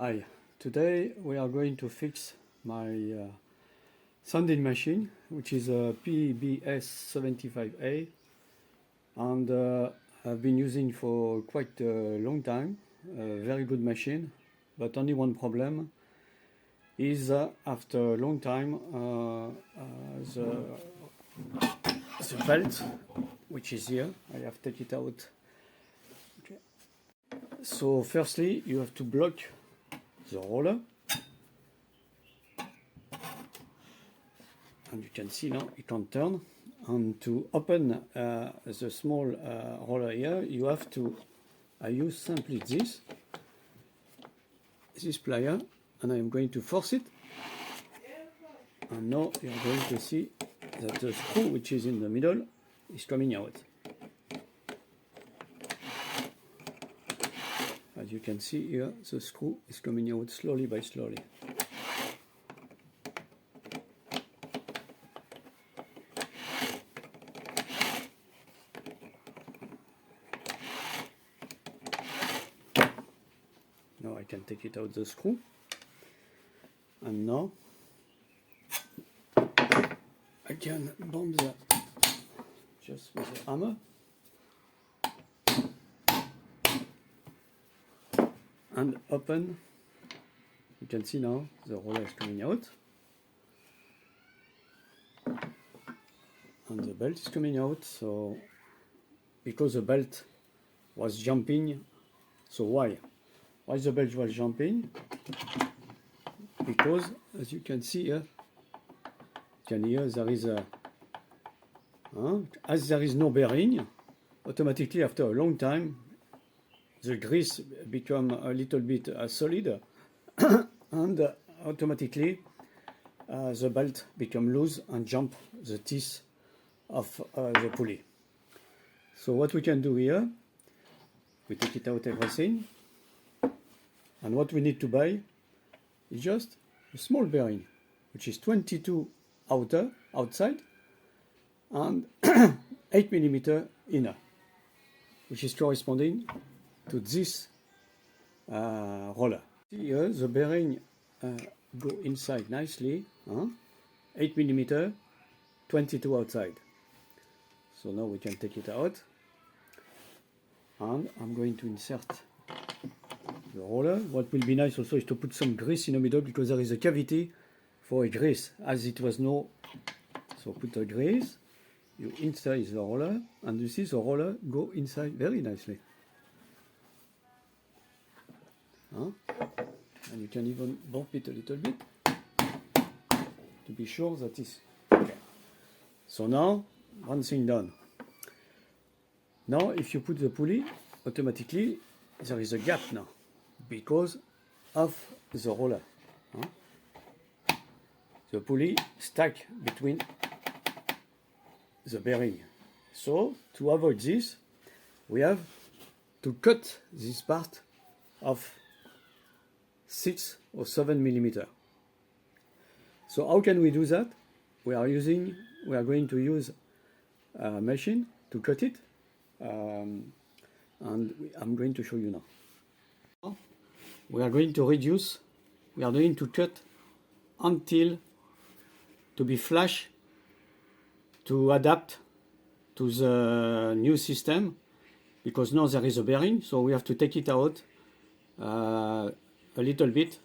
Hi, today we are going to fix my sanding machine, which is a PBS 75A, and I've been using for quite a long time. A very good machine, but only one problem is after a long time the belt, which is here, I have to take it out. Okay. So firstly you have to block the roller, and you can see now it can turn. And to open the small roller here, you have to use simply this plier, and I am going to force it, and now you are going to see that the screw which is in the middle is coming out. As you can see here, the screw is coming out slowly by slowly. Now I can take it out the screw, and now I can bump that just with a hammer, and open. You can see now the roller is coming out, and the belt is coming out. So because the belt was jumping, so why the belt was jumping? Because as you can see here, there is a as there is no bearing, automatically after a long time the grease become a little bit solid and automatically the belt become loose and jump the teeth of the pulley. So what we can do here, we take it out everything, and what we need to buy is just a small bearing, which is 22 outside and 8 mm inner, which is corresponding to this roller. Here the bearing go inside nicely, 8 mm, 22 outside. So now we can take it out, and I'm going to insert the roller. What will be nice also is to put some grease in the middle, because there is a cavity for a grease, as it was no. So put a grease, you insert the roller, and you see the roller go inside very nicely. And you can even bump it a little bit to be sure that is okay. So now one thing done. Now if you put the pulley, automatically there is a gap now because of the roller. The pulley stuck between the bearing. So to avoid this, we have to cut this part of 6 or 7 mm. So how can we do that? We are going to use a machine to cut it, and I'm going to show you now. We are going to reduce. We are going to cut until to be flush, to adapt to the new system, because now there is a bearing, so we have to take it out a little bit,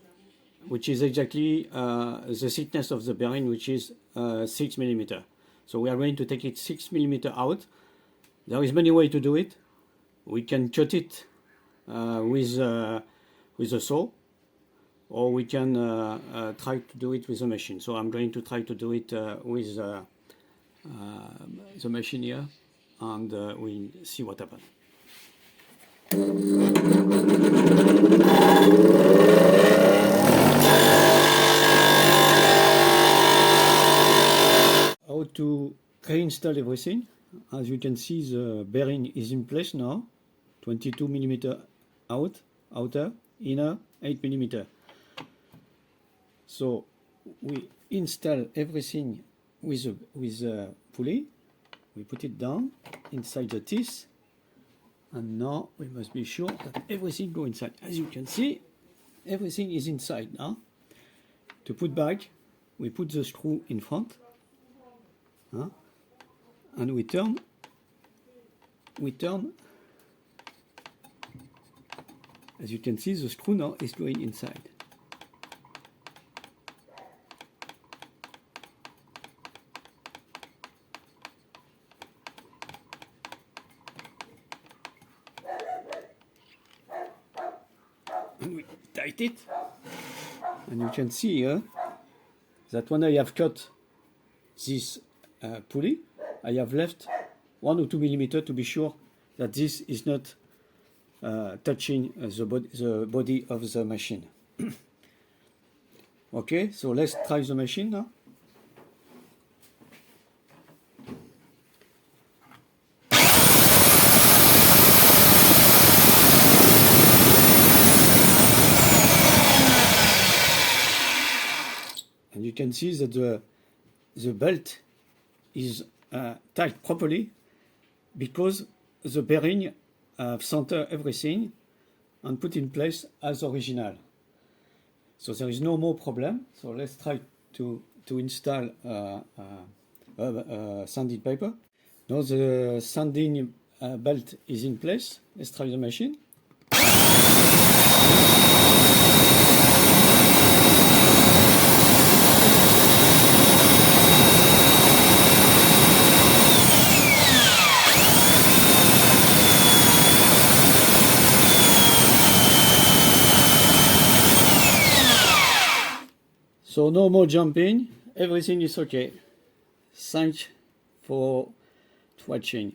which is exactly the thickness of the bearing, which is 6 mm. So we are going to take it 6 mm out. There is many ways to do it. We can cut it with a saw, or we can try to do it with a machine. So I'm going to try to do it with the machine here, and we'll see what happens. How to reinstall everything. As you can see, the bearing is in place now, 22 mm outer, inner 8 mm. So we install everything with a pulley. We put it down inside the teeth, and now we must be sure that everything goes inside. As you can see, everything is inside now. To put back, we put the screw in front, and we turn. As you can see, the screw now is going inside. And we tight it, and you can see here that when I have cut this pulley, I have left 1 or 2 millimeters to be sure that this is not touching the body of the machine. Okay, so let's try the machine now. And you can see that the belt is tied properly because the bearing center everything and put in place as original. So there is no more problem. So let's try to install sanding paper. Now the sanding belt is in place. Let's try the machine. So no more jumping, everything is okay. Thanks for watching.